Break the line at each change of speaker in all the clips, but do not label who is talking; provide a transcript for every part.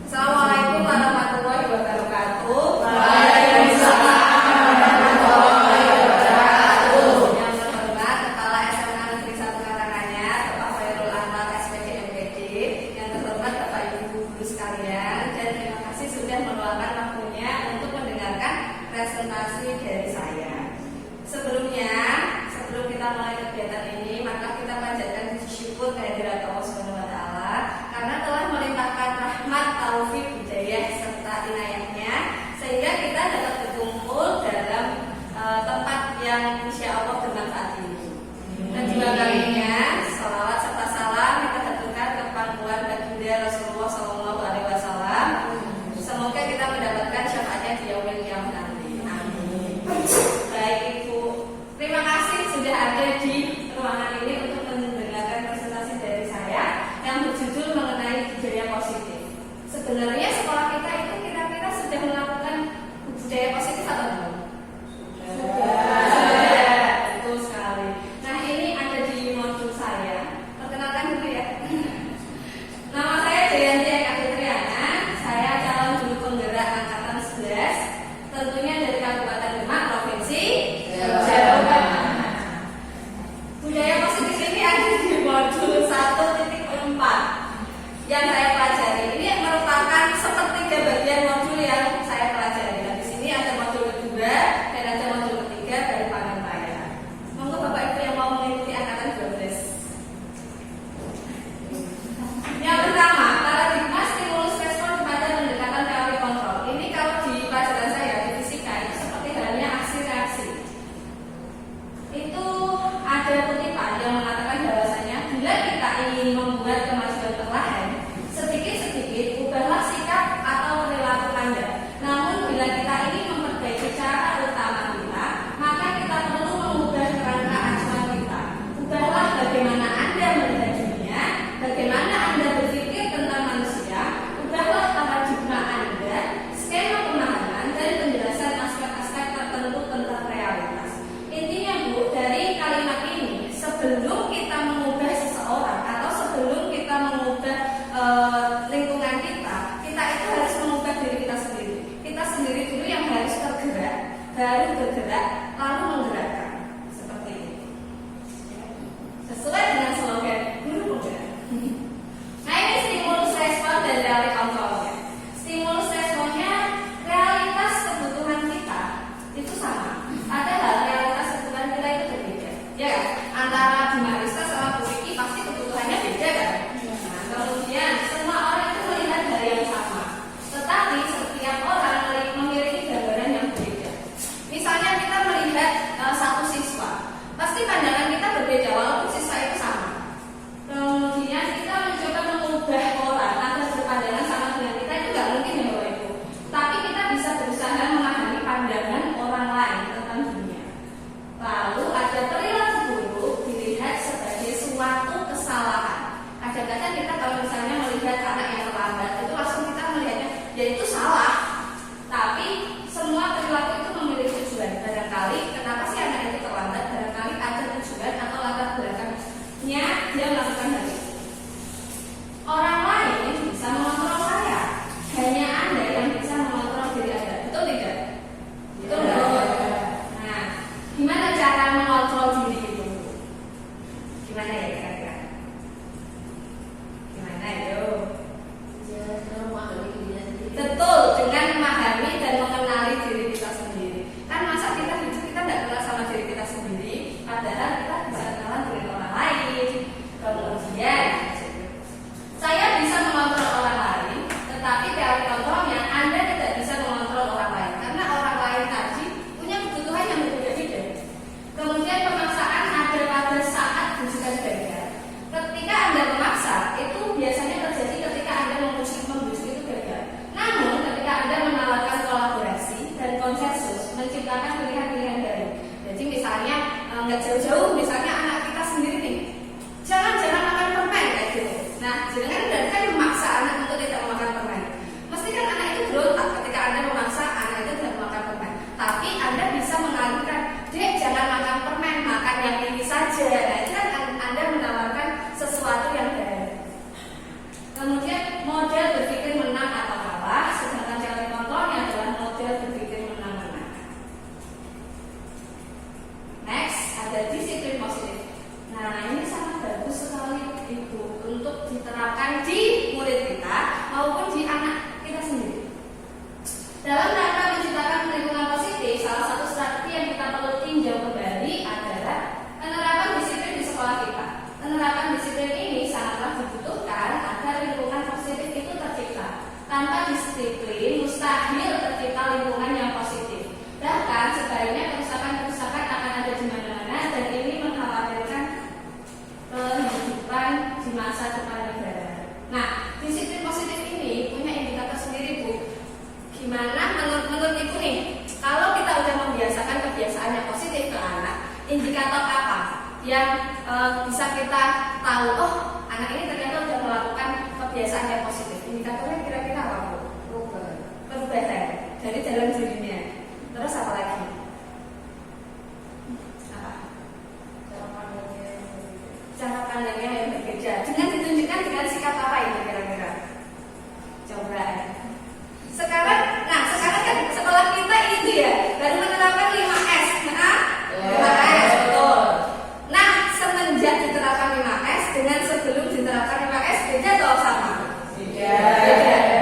Assalamualaikum warahmatullahi wabarakatuh.
Waalaikumsalam warahmatullahi wabarakatuh.
Yang terhormat Kepala SMA Negeri 1 Karanganyar, Bapak Khairul Anwar SPG MPD. Yang terhormat Bapak Ibu guru sekalian, dan terima kasih sudah meluangkan waktunya untuk mendengarkan presentasi dari saya. Sebelum kita mulai kegiatan ini, maka kita panjatkan puji syukur kehadirat Allah Subhanahu wa taala karena telah melimpahkan rahmat, taufik, hidayah serta inayahnya sehingga kita dapat berkumpul dalam tempat yang insya Allah bermanfaat ini. Dan juga kalinya salawat serta salam kita haturkan ke pangkuan baginda Rasulullah SAW. Semoga kita mendapatkan syafaatnya di yaumil qiyamah nanti. Amin. Baik Ibu, terima kasih sudah ada di ruangan ini untuk mendengarkan presentasi dari saya yang berjudul mengenai budaya positif. Sebenarnya sekolah kita itu kira-kira sudah melakukan budaya positif atau belum? Sudah, betul sekali. Nah ini ada di modul saya. Perkenalkan dulu ya. Nama saya Jayanti Eka Fitriana. Saya calon juru penggerak angkatan 11, tentunya dari Kabupaten Demak, Provinsi Jawa Barat. Budaya positif ini ada di modul 1.4 yang saya pelajari. Ini merupakan sepertiga bagian modul yang saya pelajari. Dan di sini ada modul kedua dan ada modul ketiga dari Panganpaya. Monggo Bapak Ibu yang mau mengikuti angkatan 12. Yang pertama, paradigma stimulus respon kepada pendekatan teori kontrol. Ini kalau di pelajaran saya di fisika itu seperti halnya aksi reaksi. Itu ada kutipan yang mengatakan bahwasanya bila kita ingin membuat kemajuan perlahan, sedikit-sedikit ubahlah sikap atau perilaku Anda. Namun bila kita ingin memperbaiki cara utama kita, maka kita perlu mengubah kerangka acuan kita. Ubahlah bagaimana Anda melihat dunia, bagaimana Anda berpikir tentang manusia, ubahlah paradigma Anda, skema pemahaman dan penjelasan aspek-aspek tertentu tentang realitas. Intinya Bu, dari kalimat ini, sebelum kita mengubah seseorang atau sebelum kita mengubah lingkungan kita itu harus mengubah diri kita sendiri. Kita sendiri dulu yang harus tergerak, baru bergerak, lalu menggerakkan. Seperti ini. Sesuai dengan slogan guru muda. Nah ini stimulus respon dan teori kontrolnya. Stimulus responnya realitas kebutuhan kita itu sama. Padahal realitas kebutuhan kita itu berbeda. Ya kan? Antara Bu Marisa sama Bu Vicky pasti kebutuhannya beda kan? Nah, kemudian semua orang itu melihat hal yang sama. Tetapi setiap orang memiliki gambaran yang berbeda. Misalnya kita melihat satu siswa, pasti pandangan kita berbeda walaupun siswa itu sama. Kemudian kita mencoba mengubah orang agar berpandangan sama dengan kita itu nggak mungkin ya Bapak Ibu. Tapi kita bisa berusaha memahami pandangan orang lain tentang dunia. Lalu ada perilaku buruk dilihat sebagai suatu kesalahan. Kadang-kadang kita kalau misalnya melihat anak yang terlambat itu langsung kita melihatnya ya itu salah. Tapi semua perilaku itu memiliki tujuan. Barangkali kenapa sih anak itu terlambat? Barangkali ada tujuan atau latar belakangnya dia melakukan hal itu. Orang lain bisa mengontrol saya, hanya Anda yang bisa mengontrol diri Anda. Betul tidak? Betul tidak? Nah, gimana cara mengontrol diri itu? Gimana ya kira-kira? Gimana yo? Betul, dengan memahami dan mengenali diri kita sendiri. Kan masa kita hidup kita tidak kenal sama diri kita sendiri, padahal kita bisa kenalan dengan orang lain. Kemudian saya bisa mengontrol orang lain, tetapi teori kontrolnya Anda tidak bisa mengontrol orang lain karena orang lain tadi punya kebutuhan yang berbeda-beda. Kemudian pemaksaan ada pada saat bujukan gagal. Ketika Anda memaksa, itu biasanya terjadi ketika Anda membujuk itu gagal. Namun ketika Anda menawarkan kolaborasi dan konsensus, menciptakan pilihan-pilihan baru. Jadi misalnya nggak jauh-jauh, misalnya anak kita sendiri nih, jangan makan permen kayak gitu. Nah, jangan berarti kan memaksa anak untuk tidak memakan permen. Mesti kan anak itu berontak ketika Anda memaksa anak itu tidak memakan permen. Tapi Anda bisa mengalihkan, Dek jangan makan permen, makan yang ini saja. Nah, itu kan Anda menawarkan sesuatu yang baru. Kemudian model berpikir menang atau terapkan di murid kita maupun di anak kita sendiri. Dalam rangka menciptakan lingkungan positif, salah satu strategi yang kita perlu tinjau kembali adalah penerapan disiplin di sekolah kita. Penerapan disiplin ini sangatlah dibutuhkan agar lingkungan positif itu tercipta. Tanpa disiplin, mustahil tercipta lingkungan yang positif. Bahkan sebaliknya kerusakan-kerusakan akan ada di mana-mana dan ini mengkhawatirkan kehidupan di masa depan negara. Nah, disiplin positif ini punya indikator sendiri, Bu. Gimana menurut Ibu nih, kalau kita udah membiasakan kebiasaan yang positif ke anak, indikator apa yang bisa kita tahu, oh anak ini ternyata udah melakukan kebiasaan yang positif? Indikatornya kira-kira apa, Bu? Perubahan dari dalam dirinya. Terus apa lagi? Apa? Cara pandangnya yang berbeda. Dengan ditunjukkan dengan sikap apa itu kira-kira? Coba. Sekarang kan sekolah kita itu ya baru menerapkan 5S. Nah, 5S betul. Nah, semenjak diterapkan 5S dengan sebelum diterapkan 5S beda atau sama? Beda.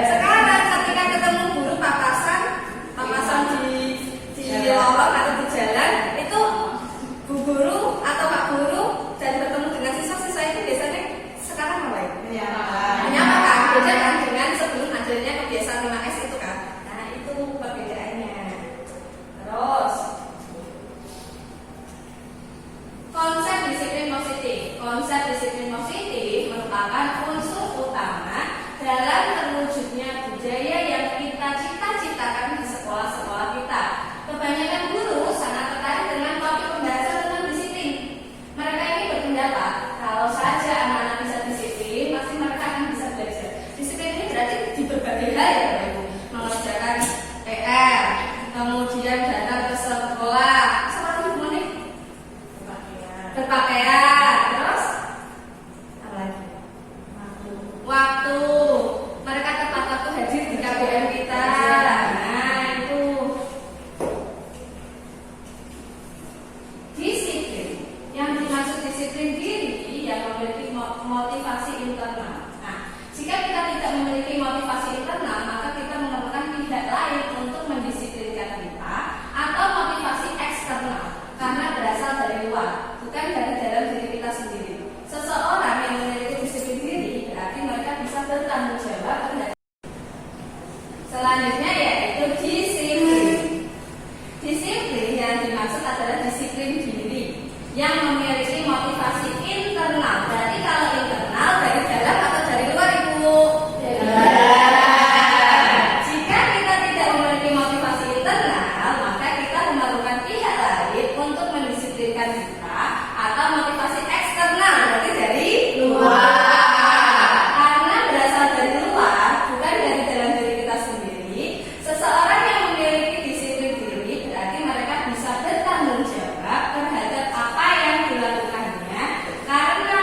Sekarang ketika ketemu guru papasan di lorong atau di jalan, itu bu guru atau pak guru dan bertemu dengan siswa-siswa itu biasanya sekarang apa ya? Menyapa kan? Beda kan dengan sebelum adanya kebiasaan 5S itu kan? Nah, itu perbedaannya. Terus konsep disiplin positif. Konsep disiplin positif merupakan unsur utama dalam terwujudnya budaya yang kita cita-citakan di sekolah-sekolah kita. Kebanyakan guru sangat tertarik dengan topik pembahasan tentang disiplin. Mereka ini berpendapat kalau saja anak-anak bisa disiplin, pasti mereka akan bisa belajar. Disiplin ini berarti di berbagai hal ya Bapak Ibu. Mengerjakan PR, kemudian datang ke sekolah, seperti gimana? Berpakaian, terus apa lagi? Waktu. Mereka tepat waktu hadir di KBM kita. Nah, itu disiplin. Yang dimaksud disiplin diri yang memiliki motivasi internal. Nah, jika kita tidak memiliki motivasi internal, maka kita memerlukan pihak lain untuk mendisiplinkan kita atau motivasi eksternal karena berasal dari luar, bukan dari dalam diri kita sendiri. Seseorang yang memiliki disiplin diri berarti mereka bisa bertanggung jawab terhadap. Selanjutnya yaitu disiplin. Disiplin yang dimaksud adalah disiplin diri yang memiliki motivasi internal. Berarti kalau internal dari dalam atau dari luar Ibu? Dari dalam. Jika kita tidak memiliki motivasi internal, maka kita memerlukan pihak lain untuk mendisiplinkan kita atau motivasi eksternal. Berarti dari luar. Karena berasal dari luar, bukan dari dalam diri kita sendiri. Seseorang yang memiliki disiplin diri berarti mereka bisa bertanggung jawab terhadap apa yang dilakukannya karena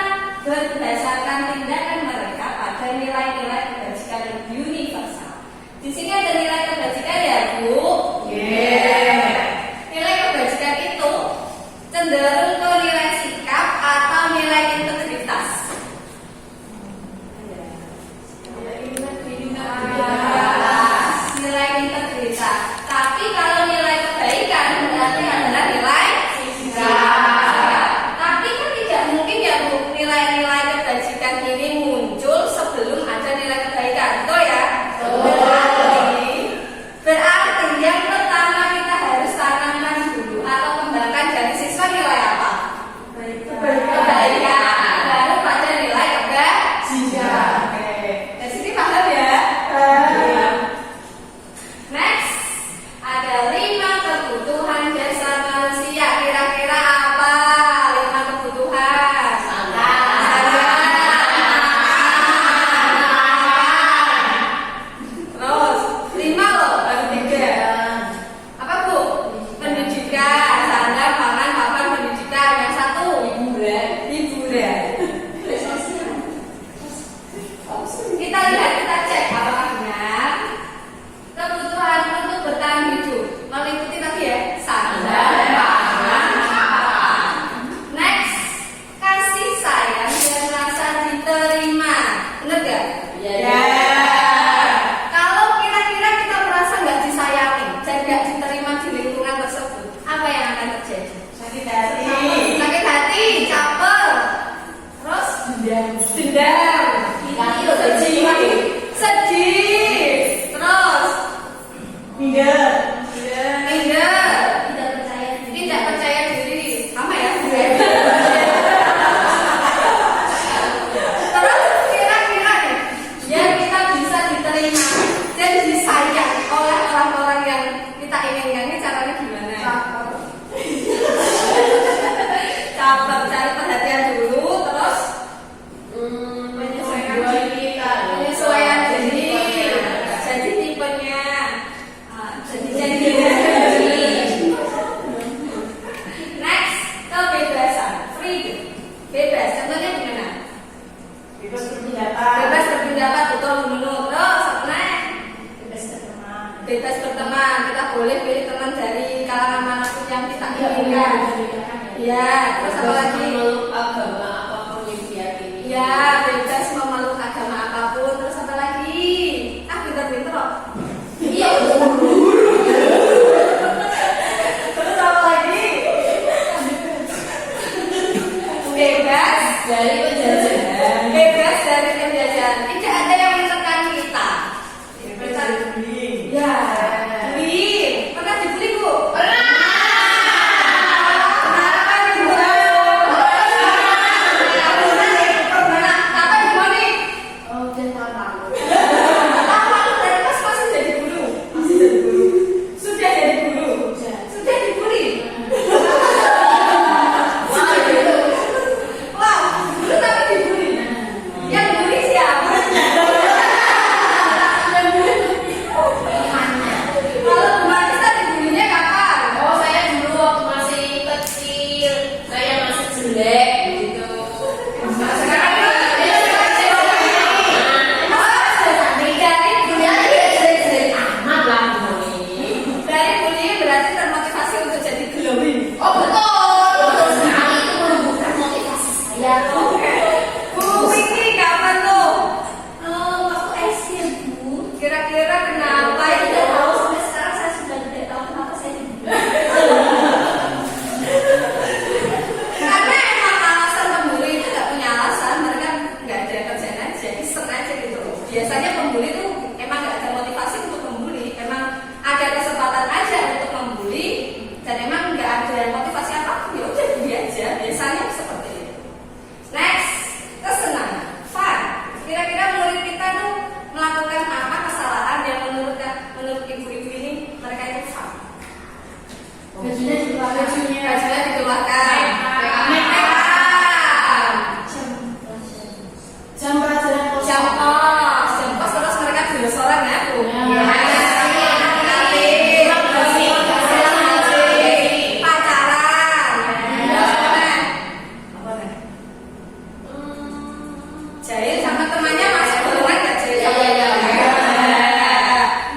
tak inginkan. Ya, terus apa lagi?
Memeluk agama apapun yang diyakini.
Ya, bebas memeluk agama apapun. Terus apa lagi? Ah, pinter-pinter kok.
Iya betul.
Terus apa lagi? Bebas
Dari penjajahan.
bebas dari penjajahan. Tidak ada yang menekan kita. Ya, bullying. Pernah dibully, Bu?
Pernah.
Kenapa dibully? Pernah. Kapan dibully?
Oh, dan malam.
Awal dari pas masih jadi guru. Masih jadi guru. Sudah jadi guru. Sudah dibully. Wow, guru tapi dibully. Yang bully siapa? Kalau Bu Marisa dibulinya kapan?
Oh, saya dulu waktu masih kecil, saya masih jelek gitu. Nah, sekarang dari amat lah ini.
Dari bullying berarti termotivasi untuk jadi glowing.
Oh betul sekali, itu menumbuhkan motivasi saya.
Bu Wiki kapan tuh?
Waktu SD Bu.
Kira-kira kenapa
Saya
itu?
tidak tahu sampai sekarang, saya sudah tidak tahu kenapa saya dibully.
Karena emang alasan pembuli itu nggak punya alasan, mereka nggak ada kerjaan aja, iseng aja gitu. Biasanya pembuli itu emang nggak ada motivasi untuk membuli, emang ada kesempatan aja untuk membuli dan emang nggak ada motivasi apapun, ya udah bully aja. Biasanya seperti itu. Next, kesenangan, fun. Kira-kira murid kita tuh melakukan apa kesalahan yang menurut ibu-ibu ini mereka itu fun?
Bajunya dikeluarkan.
Bajunya dikeluarkan.
Make-up.
Jam pos terus mereka jual ya Bu. Pacaran. Jahil sama temannya masih barengan nggak jahil sama
Iya.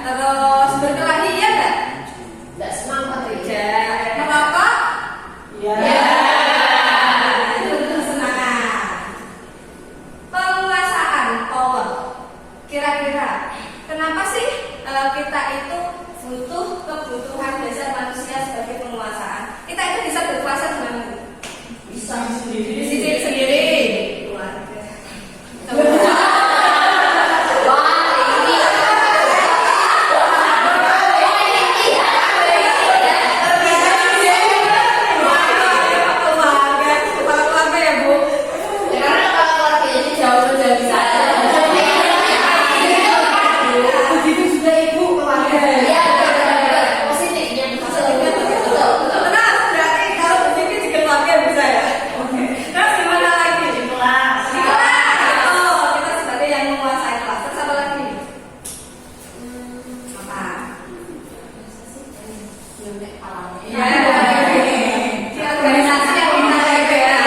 Terus berkelahi ya nggak?
Tidak semangat ya.
Merokok?
Ya.
Itu kesenangan. Penguasaan power. Kira-kira kenapa sih kita itu butuh kebutuhan dasar manusia sebagai penguasaan? Kita itu bisa berkuasa dengan
Bisa sendiri.
diri sendiri. Keluarga. Keluarga ya Bu.
Karena kalau keluarga ini jauh dari saya. Begitu juga ibu keluarga. Iya, benar. Positifnya positifnya betul.
Benar, berarti kalau begini di keluarga bisa ya. Oke. Terus gimana lagi? Di kelas. Oh, kita sebagai yang menguasai kelas. Terus apa lagi? Apa? Ya. Di organisasi yang kita itu ya.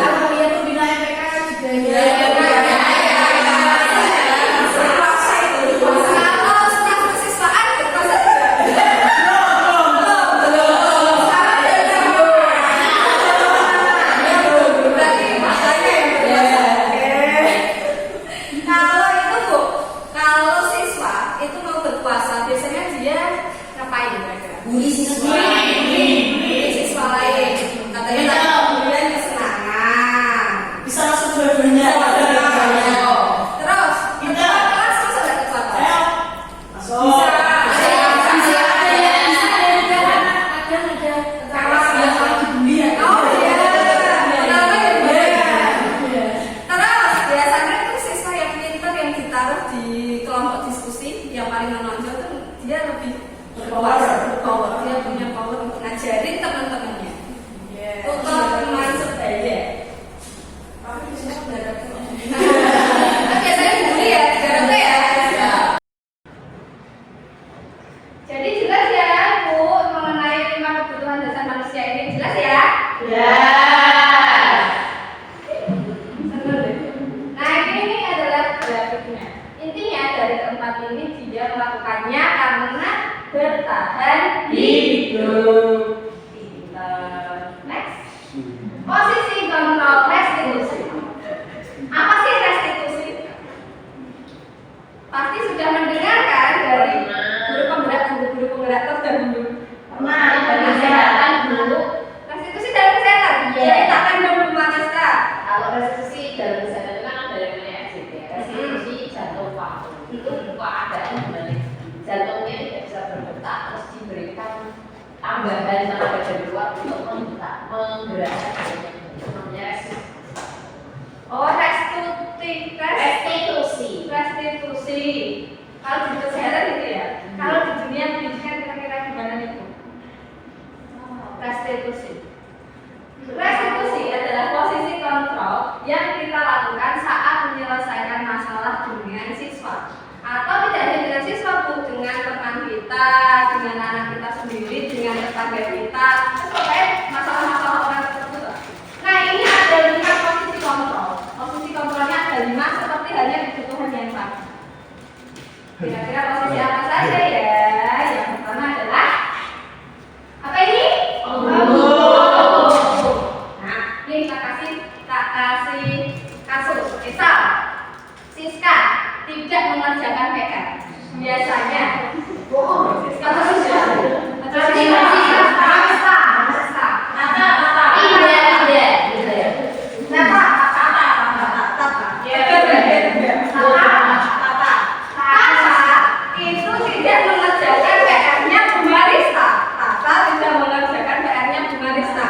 Kalau dia tuh bina MPK juga
Ya, ya, ya. Berkuasa itu. Kalau setelah persiswaan berkuasa juga. Belum. Sekarang berarti masanya yang berkuasa. Oke. Kalau itu Bu, kalau siswa itu mau berkuasa, biasanya dia ngapain kira-kira?
bully siswa.
Bully siswa lain. Katanya tadi kemudian kesenangan.
Bisa langsung dua-duanya.
Terus, kita kelas masa nggak kekuatan?
Bisa.
Oh iya, kenapa ya Bu? Terus biasanya tuh siswa yang pintar yang ditaruh di kelompok diskusi yang paling menonjol tuh dia lebih berpower, dia punya power untuk ngajarin teman-temannya. Untuk teman sebaya. Tapi biasanya biasanya dibully ya, daratnya ya. Jadi jelas ya Bu mengenai 5 kebutuhan dasar manusia ini, jelas ya? Nah ini adalah grafiknya. Intinya dari keempat ini dia melakukannya karena bertahan hidup.
baca di luar untuk menggerakkan itu namanya restitusi.
Oh, restitusi. Kalau di kesehatan gitu ya. Kalau di dunia pendidikan kira-kira gimana itu? Restitusi. Restitusi adalah posisi kontrol yang kita lakukan saat menyelesaikan masalah dengan siswa, atau tidak hanya dengan siswa, Bu, dengan teman kita, dengan anak kita sendiri, dengan tetangga kita, supaya masalah-masalah orang tersebut. Nah, ini ada 5 posisi kontrol. Posisi kontrolnya ada 5 seperti halnya kebutuhan yang sama. Kira-kira posisi apa saja ya? Yang pertama adalah apa ini? Nah, ini kita kasih kasus. Misal, Siska tidak mengerjakan PR. Biasanya, Siska itu tidak mengerjakan PR-nya Bu Marista. Tata tidak mengerjakan PR-nya Bu Marista.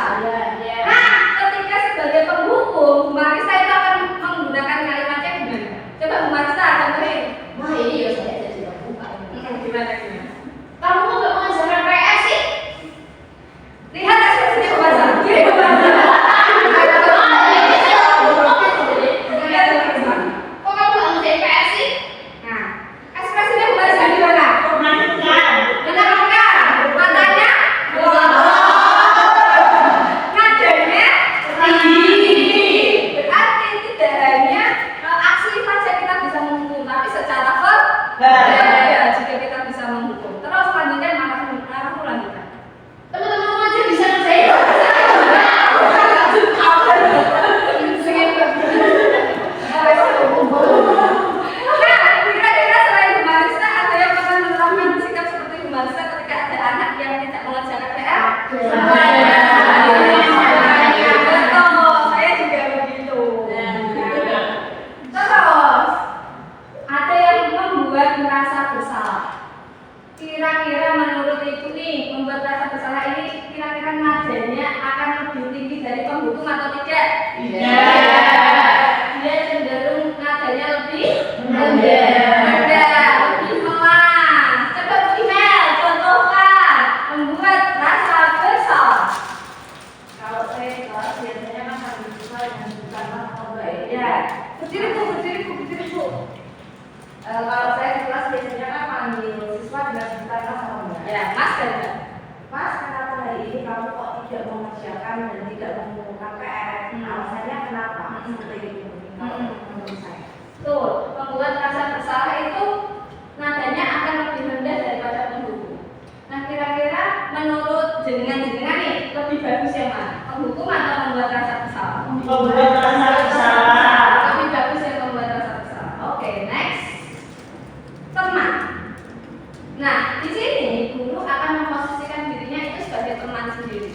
Nah, ketika sebagai penghukum, Bu Marista itu akan menggunakan kalimatnya gimana? Coba Bu Marista contohin.
Wah, ini ya saya jadi terbuka.
Gimana?
Kamu kok nggak mengerjakan PR sih?
Lihat ekspresinya Bu Marista.
Kok kamu nggak ngerjain PR sih?
Nah, ekspresinya Bu Marista gimana? Menenangkan. Matanya nadanya tinggi. Berarti tidak hanya aksi saja kita bisa menghukum, tapi secara verbal juga kita bisa menghukum. Terus selanjutnya marahmu lanjutkan.
Teman-teman aja bisa ngerjain.
Nah, kira-kira selain Bu Marista ada yang pernah menerapkan sikap seperti Bu Marista ketika ada anak yang tidak mengerjakan PR? Betul, saya juga begitu. Terus ada yang membuat merasa bersalah. Kira-kira menurut Ibu nih, membuat merasa bersalah ini kira-kira nadanya akan lebih tinggi dari penghukum atau tidak? Dia cenderung nadanya lebih rendah, lebih melas. Coba Bu Imel contohkan membuat rasa bersalah.
Kalau saya di kelas biasanya kan harus bisa dengan bukanlah atau baik.
Ya, berdiri Bu.
Kalau saya di kelas biasanya kan panggil siswa dengan bukanlah atau baik.
Ya, Mas dan Mbak.
Mas, kenapa hari ini kamu kok tidak mengerjakan dan tidak mengumpulkan PR? Alasannya kenapa? Seperti itu. Kalau menurut saya.
Tuh, membuat rasa bersalah itu nadanya akan lebih rendah daripada penghukum. Nah, kira-kira menurut jenengan nih lebih bagus yang mana? Penghukum atau membuat rasa bersalah?
Membuat rasa bersalah.
Lebih bagus yang membuat rasa bersalah. Oke, next. Teman. Nah, di sini guru akan memposisikan dirinya itu sebagai teman sendiri,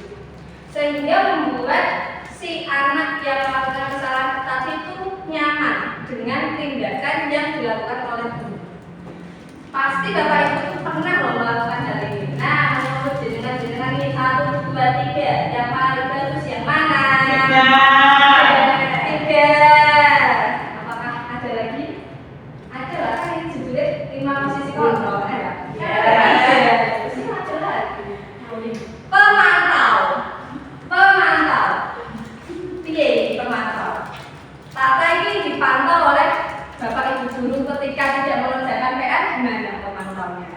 sehingga membuat si anak yang melakukan kesalahan tadi itu nyaman dengan tindakan yang dilakukan oleh guru. Pasti Bapak Ibu pernah loh melakukan hal ini. Nah, menurut jenengan ini 1, 2, 3 yang paling bagus yang mana? 3. Apakah ada lagi? Ada lah, kan ini judulnya 5 posisi kontrol, kan ya? Sini ada lagi. Pemantau. Piye pemantau? Tata ini dipantau oleh Bapak Ibu guru ketika tidak mengerjakan PR, gimana pemantaunya?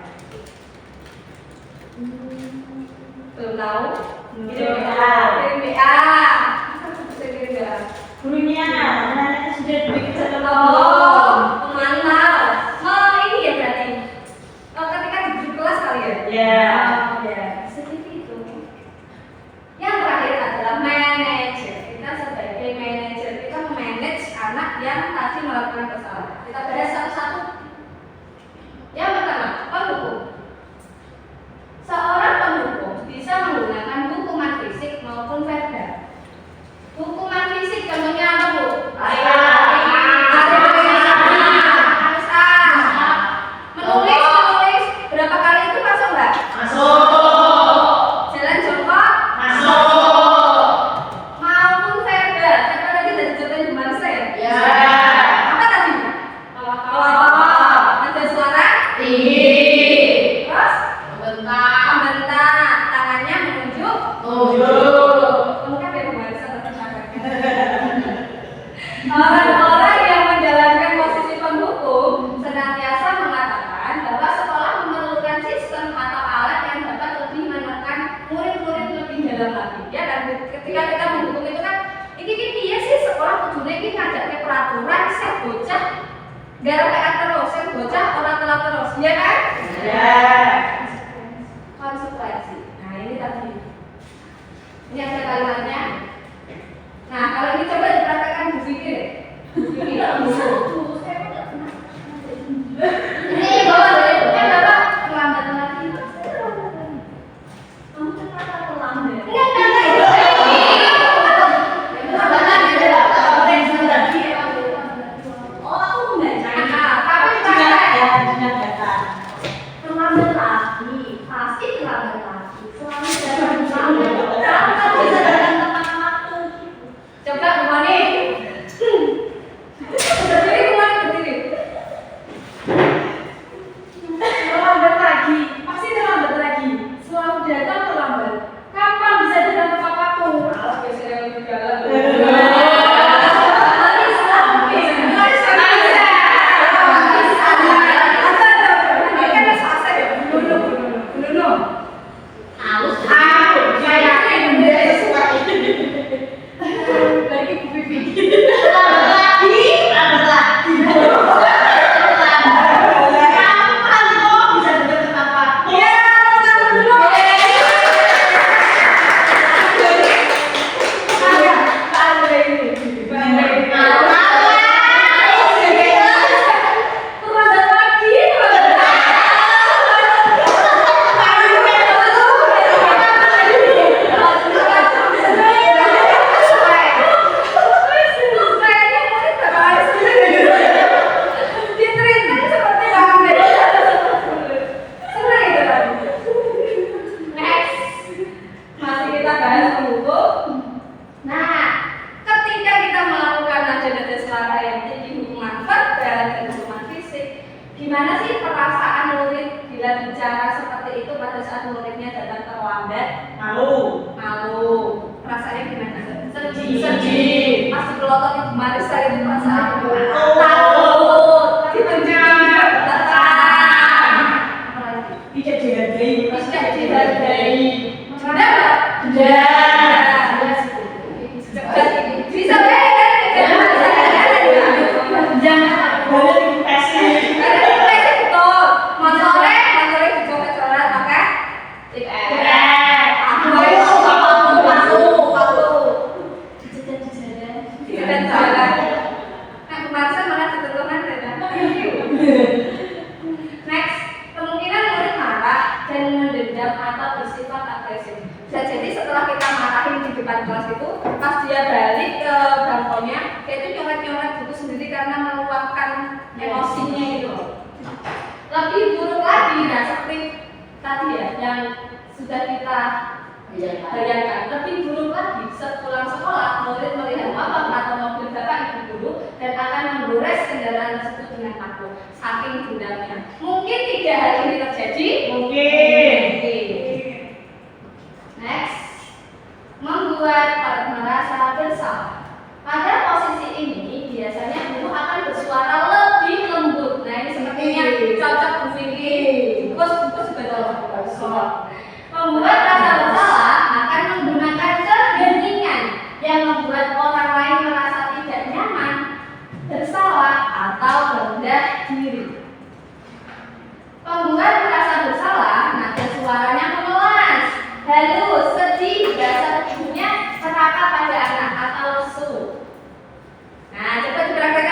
Belum tahu? Kirim WA.
Gurunya, anaknya sudah bikin
Oh, pemantau. Ini ya berarti. Ketika di kelas kali ya?
Ya.
Ya, seperti itu. Yang terakhir adalah manajer. Kita sebagai manajer kita manage anak yang tadi melakukan kesalahan. Kita bahas satu-satu. Yang pertama, penghukum. Seorang penghukum bisa menggunakan hukuman fisik maupun verbal. Hukuman fisik contohnya apa, Bu? Menulis berapa kali itu masuk nggak?
Masuk.
Jalan jongkok Orang-orang yang menjalankan posisi pendukung senantiasa mengatakan bahwa sekolah memerlukan sistem atau alat yang dapat lebih menekan murid-murid lebih dalam lagi. Ya kan, ketika kita mendukung itu kan, ini ya sih sekolah kudune iki ngajake peraturan sih bocah gara PR terus, sing bocah orang telat terus, ya kan?
Ya.
Konsekuensi. Nah ini tadi. Ini ada kalimatnya. Nah kalau ini coba dipraktekkan Bu Vicky deh. Bu Vicky. Ini bawa dari bukan bapak terlambat lagi. Kamu kenapa terlambat? Oh aku nggak jangan. Tapi terlambat lagi, pasti terlambat lagi. Selalu jangan terlambat. Kamu bisa datang tepat waktu. Coba kemana? Berdiri kemana berdiri? Terlambat lagi, pasti terlambat lagi. Selalu datang terlambat. Kapan bisa datang tepat waktu? Malah biasanya lebih jalan. Gimana sih perasaan murid bila bicara seperti itu pada saat muridnya datang terlambat? Malu. Perasaannya gimana? Sedih. Pas dipelotot Ibu Marisa itu perasaan takut. Ditunjuk. Tertekan. Tidak dihargai. Ada nggak? Bisa jangan. Next, kemungkinan murid marah dan mendendam atau bersifat agresif. Bisa jadi setelah kita marahin di depan kelas itu, pas dia balik ke bangkonya, dia itu nyoret-nyoret buku sendiri karena meluapkan emosinya itu. Lebih buruk lagi, nah seperti tadi ya, yang sudah kita bayangkan. Lebih buruk lagi, sepulang sekolah, murid melihat bapak atau mobil bapak ibu guru dan akan menggores kendaraan tersebut dengan paku. Saking dendamnya. Mungkin 3 hal ini terjadi. Mungkin. Next, membuat merasa bersalah. Pada posisi ini biasanya guru akan bersuara lebih lembut. Nah ini sepertinya cocok Bu Vicky. Bungkus betul. Membuat rasa bersalah akan menggunakan keheningan yang membuat orang lain merasa tidak nyaman, bersalah atau rendah diri. Pembuat merasa bersalah, nada suaranya memelas, halus, sedih, bahasa tubuhnya serakah pada anak atau lesu. Nah, coba dipraktek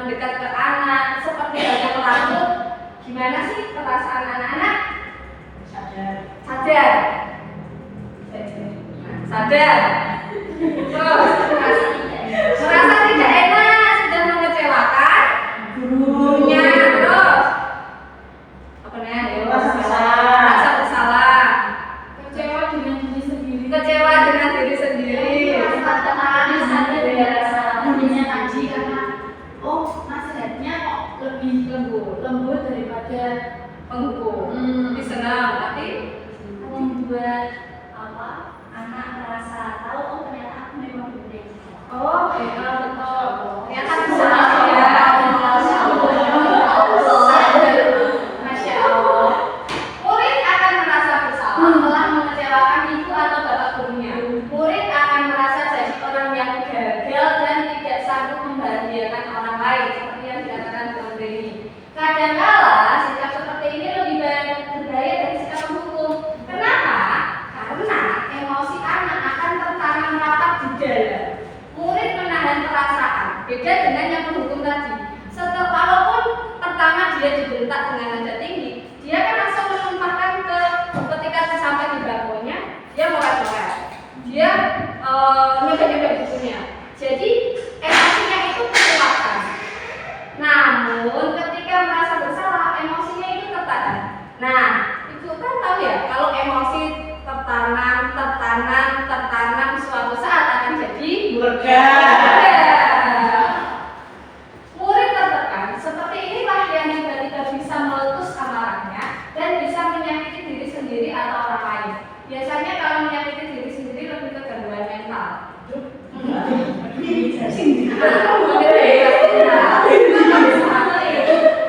mendekat ke anak, seperti hanya merangkul. Gimana sih perasaan anak-anak? Sadar. Sadar. Terus merasa tidak enak, sudah mengecewakan gurunya. Terus apa namanya? Merasa bersalah. Kecewa dengan diri sendiri. Kecewa dengan diri sendiri.
Lembut daripada
Penghukum. Disenang, tapi
membuat anak merasa tahu oh ternyata aku memang benar.
oh iya betul. Ternyata bisa Masya Allah. Murid akan merasa bersalah telah mengecewakan ibu atau bapak gurunya. Murid akan merasa jadi orang yang gagal dan tidak sanggup membahagiakan orang lain seperti yang dikatakan Bang Denny. Kadangkala sikap seperti ini lebih berbahaya dari sikap penghukum. Kenapa? Karena emosi anak akan tertanam rapat di dalam. Murid menahan perasaan, beda dengan yang penghukum tadi. Setelah walaupun pertama dia dibentak dengan nada tinggi, dia kan langsung menumpahkan ketika sampai di bangkunya, dia morat-morat, dia nyebek-nyebek bukunya. Jadi emosinya itu terluapkan. Namun ketika merasa bersalah, emosinya itu tertahan. Nah, itu kan tahu ya, kalau emosi tertanam, suatu saat akan jadi
murka.
Murid tertekan, seperti inilah yang tiba-tiba bisa meletus amarahnya dan bisa menyakiti diri sendiri atau orang lain. Biasanya kalau menyakiti diri sendiri lebih ke gangguan mental.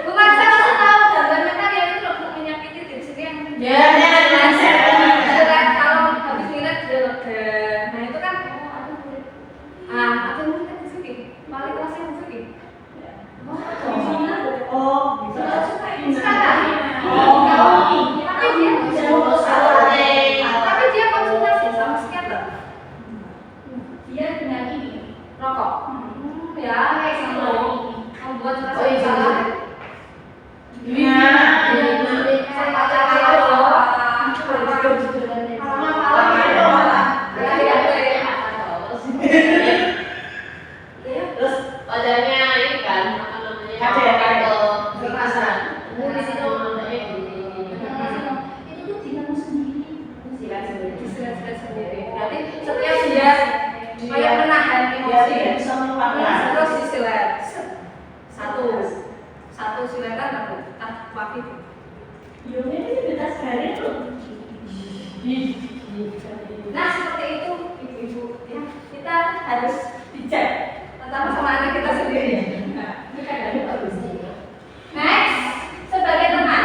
Bukan saya masih tahu gangguan mental yang itu lebih menyakiti diri sendiri yang kalau habis ngilet dia lega. Nah itu kan ada murid di sini, balik kelasnya di sini. Tapi dia konsultasi sama psikiater.
Dia dengan ini
Rokok. Ya, kayak sama membuat rasa bersalah.
terus padanya ini kan apa namanya kekerasan. Di situ namanya
itu tuh dirimu sendiri.
Disilet-silet sendiri. Berarti setiap dia kayak menahan emosi,
bisa melupakan.
terus disilet. Satu siletan aku waktu itu.
Ini beda sekali tuh.
Nah seperti itu ibu-ibu ya, kita harus dicek pertama sama anak kita sendiri. Next, sebagai teman,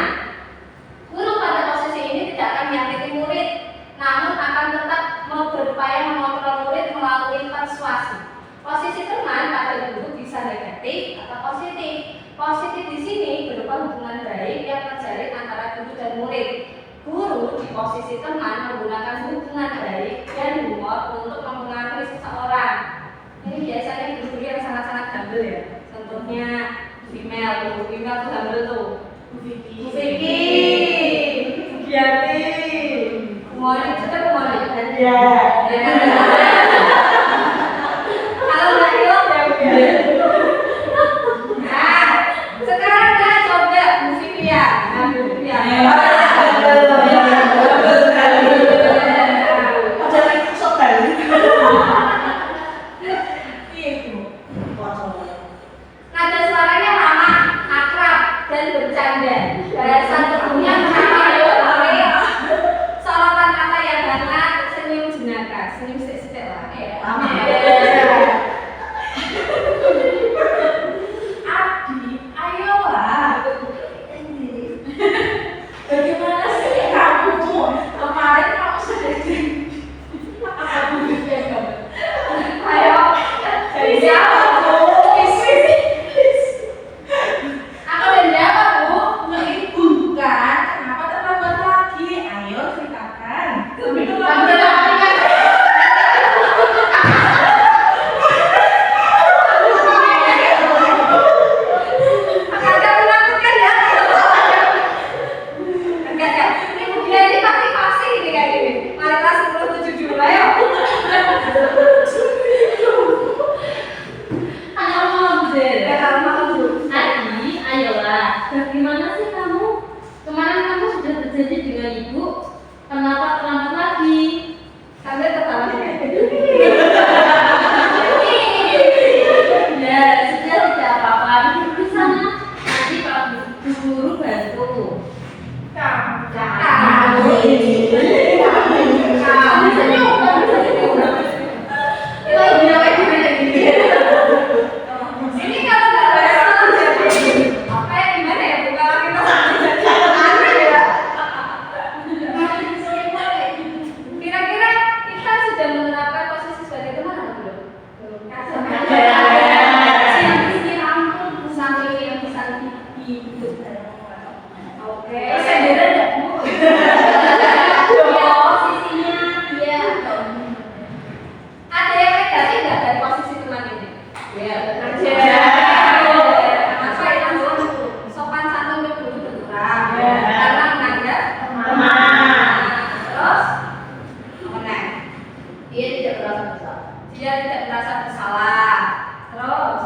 guru pada posisi ini tidak akan menyakiti murid, namun akan tetap berupaya mengontrol murid melalui persuasi. Posisi teman pada guru bisa negatif atau positif. Positif di sini berupa hubungan baik yang terjalin antara guru dan murid. Guru di posisi teman menggunakan hubungan baik dan humor untuk mempengaruhi seseorang. Ini biasanya guru yang sangat-sangat humble ya. Contohnya female tuh humble tuh. Bu Vicky, Bu Giati, humoris juga humoris.
Ya.
Kalau nggak hilang ya Bu Giati. Nah, sekarang kita coba Bu Vivian. Nah, Bu Vivian. Nada suaranya ramah, akrab, dan bercanda. Bahasa tubuhnya menambah sorotan kata yang hangat, senyum jenaka, senyum sik-sik lah.
Adi, ayolah. Bagaimana sih kamu? Kemarin kamu sudah
Ayo, dari siapa Bu? Aku dan siapa Bu?
bukan. Kenapa terlambat lagi? Ayo ceritakan.
Bapak terlambat lagi.
Sambil tertawa.
Ya, sudah tidak apa-apa. Duduk di sana. Nanti Pak Guru bantu.
Kamu senyum. Itu bilang aja beda gini. Ini kalau nggak respon jadi apa ya, gimana ya, Bu? Kalau kita jadi aneh ya. Kira-kira kita sudah menerapkan posisi sebagai teman atau belum? Oke.
Terus saya beda enggak, Bu?
Ya, posisinya dia atau ada yang negatif nggak dari posisi teman ini?
Ya,
Kerja. Apa itu? Sopan santun berguru berkurang. Karena menanggap teman. Terus apa?
dia tidak merasa bersalah.
Dia tidak merasa bersalah. Terus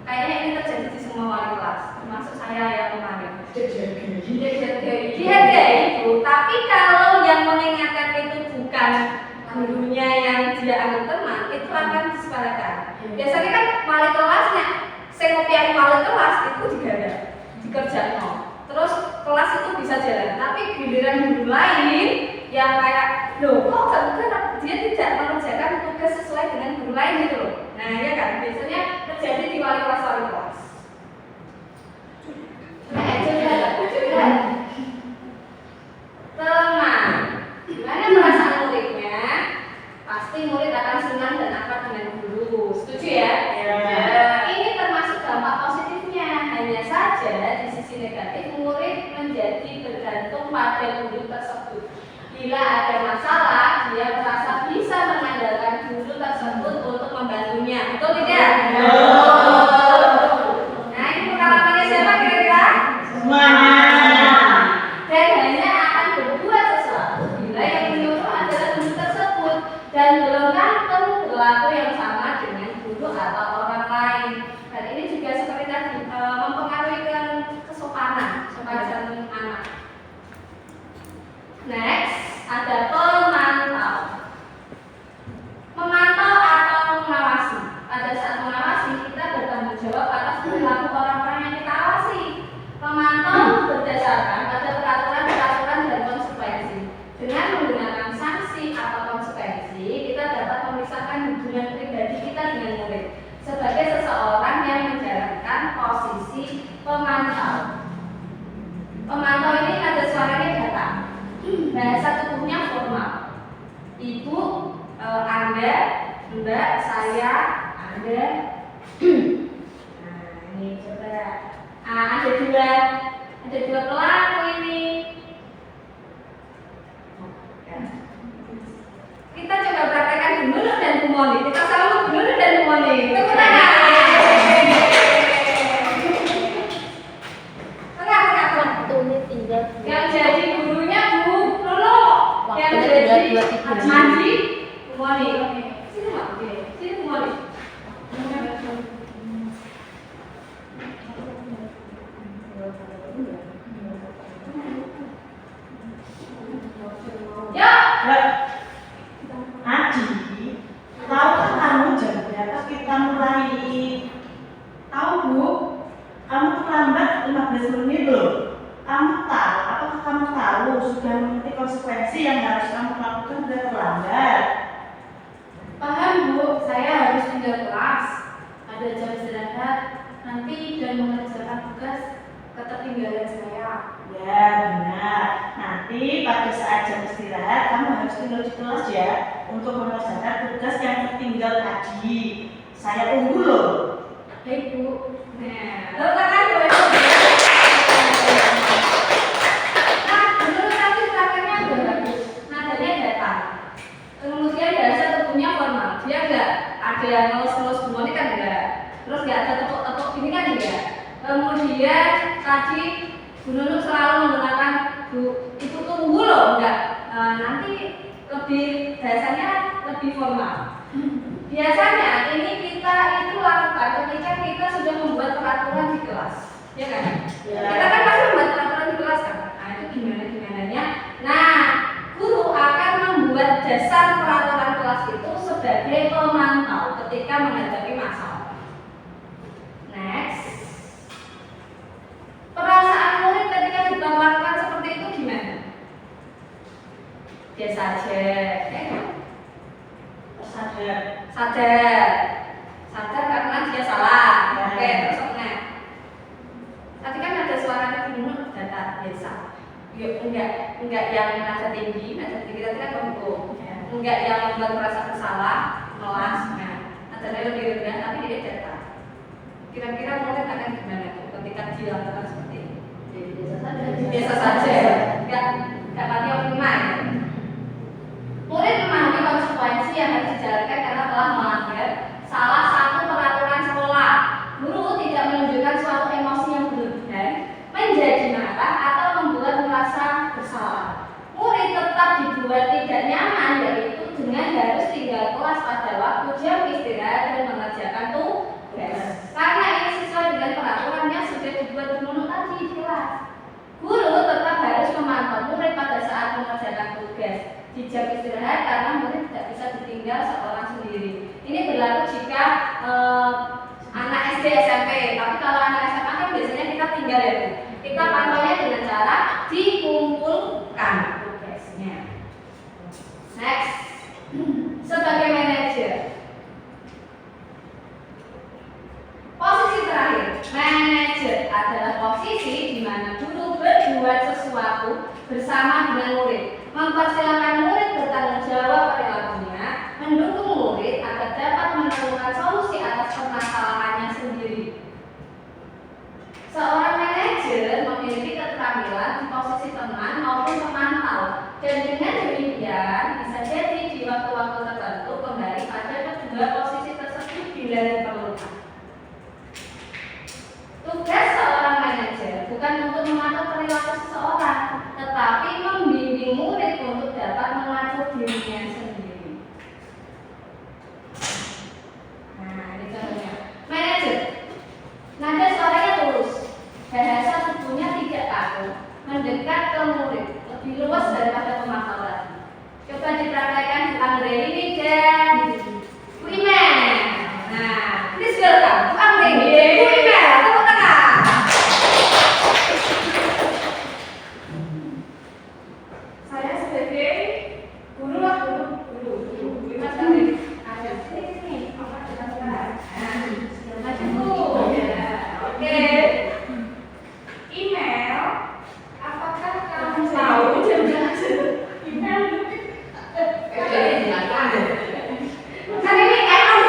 kayaknya ini terjadi di semua wali kelas, termasuk saya yang kemarin. Dihargai Bu, tapi kalau yang mengingatkan itu bukan gurunya yang dia anggap teman, itu akan disepelekan. Biasanya kan wali kelasnya, saya ngopiain wali kelas itu digarap, dikerjain. Terus kelas itu bisa jalan, tapi giliran guru lain yang kayak, loh kok dia tidak mengerjakan tugas sesuai dengan guru lain gitu loh. Nah ya kan, biasanya terjadi di wali kelas. Teman, gimana perasaan muridnya? Pasti murid akan senang dan akrab dengan guru. Setuju ya? Ini termasuk dampak positifnya. Hanya saja di sisi negatif murid menjadi bergantung pada guru tersebut. Bila ada masalah, dia merasa bisa mengandalkan guru tersebut untuk membantunya. Betul tidak? Nah, ini pengalamannya siapa kira-kira? Dan hanya akan berbuat sesuatu bila yang menyuruh adalah guru tersebut dan belum tentu berlaku yang sama dengan guru atau orang lain. Dan ini juga seperti tadi mempengaruhi kesopanan, sopan santun anak. Next, ada pemantau. Memantau atau mengawasi. Pada saat mengawasi kita bertanggung jawab atas perilaku orang-orang yang kita awasi. Memantau berdasarkan pada peraturan dan konsekuensi. Dengan menggunakan sanksi atau konsekuensi, kita dapat memisahkan hubungan pribadi kita dengan murid sebagai seseorang yang menjalankan posisi pemantau. Pemantau ini ada suaranya datang. Bahasa tubuhnya formal. Ibu, Anda, Mbak, saya, Anda. Nah, ini coba. Ada dua pelaku ini. Kita coba praktekkan Bu Nurul dan Bu Moni. Kita sambut Bu Nurul dan Bu Moni. Tepuk tangan. Yang jadi gurunya Bu Nurul, yang jadi Andi Bu Moni. Sini Mak, sini Bu Moni. Ya.
Adi, tahukah kamu jam berapa kita mulai? Tahu Bu, kamu terlambat 15 menit loh. Kamu tahu, apakah kamu tahu sudah mengerti konsekuensi yang harus kamu lakukan sudah terlambat?
Paham Bu, saya harus tinggal kelas. Ada jam istirahat nanti dan mengerjakan tugas ketertinggalan saya.
Ya benar. Nanti pada saat jam istirahat kamu harus tinggal di kelas ya untuk mengerjakan tugas yang tertinggal tadi. Saya tunggu loh.
Baik Bu.
Nah, lalu kan Bu. Nah, menurut tadi prakteknya udah bagus. Nadanya datang. Kemudian bahasa tubuhnya formal. Dia enggak ada yang ngelus-ngelus Bu Moni kan enggak. Terus enggak ada tepuk-tepuk gini kan enggak. Kemudian tadi Bu Nurul selalu menggunakan Bu, Ibu tunggu loh, enggak. Nanti lebih bahasanya lebih formal. Biasanya ini kita itu lakukan ketika kita sudah membuat peraturan di kelas, ya kan?
Ya.
Kita kan pasti membuat peraturan di kelas kan. Nah itu gimana? biasa aja, ya kan?
Sadar.
Sadar karena dia salah.
Ya.
Oke, terus apa? Tadi kan ada suaranya bingung data biasa. Yuk, enggak yang nada tinggi tadi kan mendukung.
Ya.
Enggak yang membuat merasa bersalah, melas. Nah, nadanya lebih rendah tapi dia data. Kira-kira murid akan gimana tuh ketika dilakukan seperti ini?
Jadi biasa saja.
Biasa saja, enggak pati optimal. Murid memahami konsekuensi yang harus dijalankan karena telah melanggar salah satu peraturan sekolah. Guru tidak menunjukkan suatu emosi yang berlebihan, menjadi marah atau membuat merasa bersalah. Murid tetap dibuat tidak nyaman, yaitu dengan harus tinggal kelas pada waktu jam istirahat dan mengerjakan tugas. Karena ini sesuai dengan peraturan yang sudah dibuat guru tadi di kelas. Guru tetap harus memantau murid pada saat mengerjakan tugas di jam istirahat karena murid tidak bisa ditinggal seorang sendiri. Ini berlaku jika anak SD SMP, tapi kalau anak SMA kan biasanya kita tinggal ya Bu. Kita pantaunya dengan cara dikumpulkan tugasnya. Next, sebagai manajer. Posisi terakhir, manajer adalah posisi di mana guru berbuat sesuatu bersama dengan murid, mempersilahkan murid bertanggung jawab perilakunya, mendukung murid agar dapat menemukan solusi atas permasalahannya sendiri. Seorang manajer memiliki keterampilan di posisi teman maupun pemantau, dan dengan demikian bisa jadi di waktu-waktu tertentu kembali pada kedua posisi tersebut bila diperlukan. Tugas seorang manajer bukan untuk mengatur perilaku seseorang, tetapi membimbing murid untuk dapat mengatur dirinya sendiri. Nah, ini contohnya. Manajer, nada suaranya tulus, bahasa tubuhnya tidak kaku, mendekat ke murid, lebih luas daripada pemantau tadi. Coba dipraktekkan di Andre ini dan Wimen. Nah, please welcome Andre Wimen. Tepuk tangan. Saya sebagai guru Wimen sekali. Ada sini, apa kita sekarang? Nah, macam Bu. Oke. Email, apakah kamu tahu jam berapa? Email kan ini emang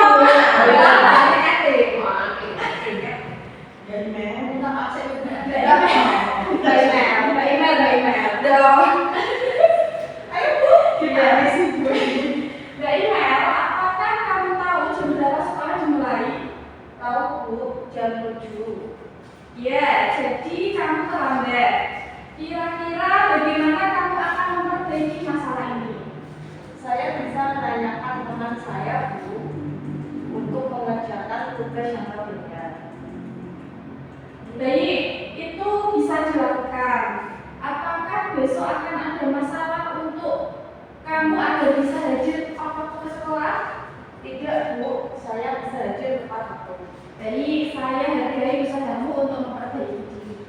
mau jam 7. Ya, jadi kamu terlambat. Kira-kira bagaimana kamu akan memperbaiki masalah ini?
Saya bisa menanyakan teman saya, Bu, untuk mengerjakan tugas yang berbeda.
Baik, itu bisa dilakukan. Apakah besok akan ada masalah untuk kamu agar bisa hadir tepat waktu ke sekolah?
Tidak, Bu, saya bisa hadir tepat waktu.
Baik, saya hargai usahamu untuk memperbaiki diri.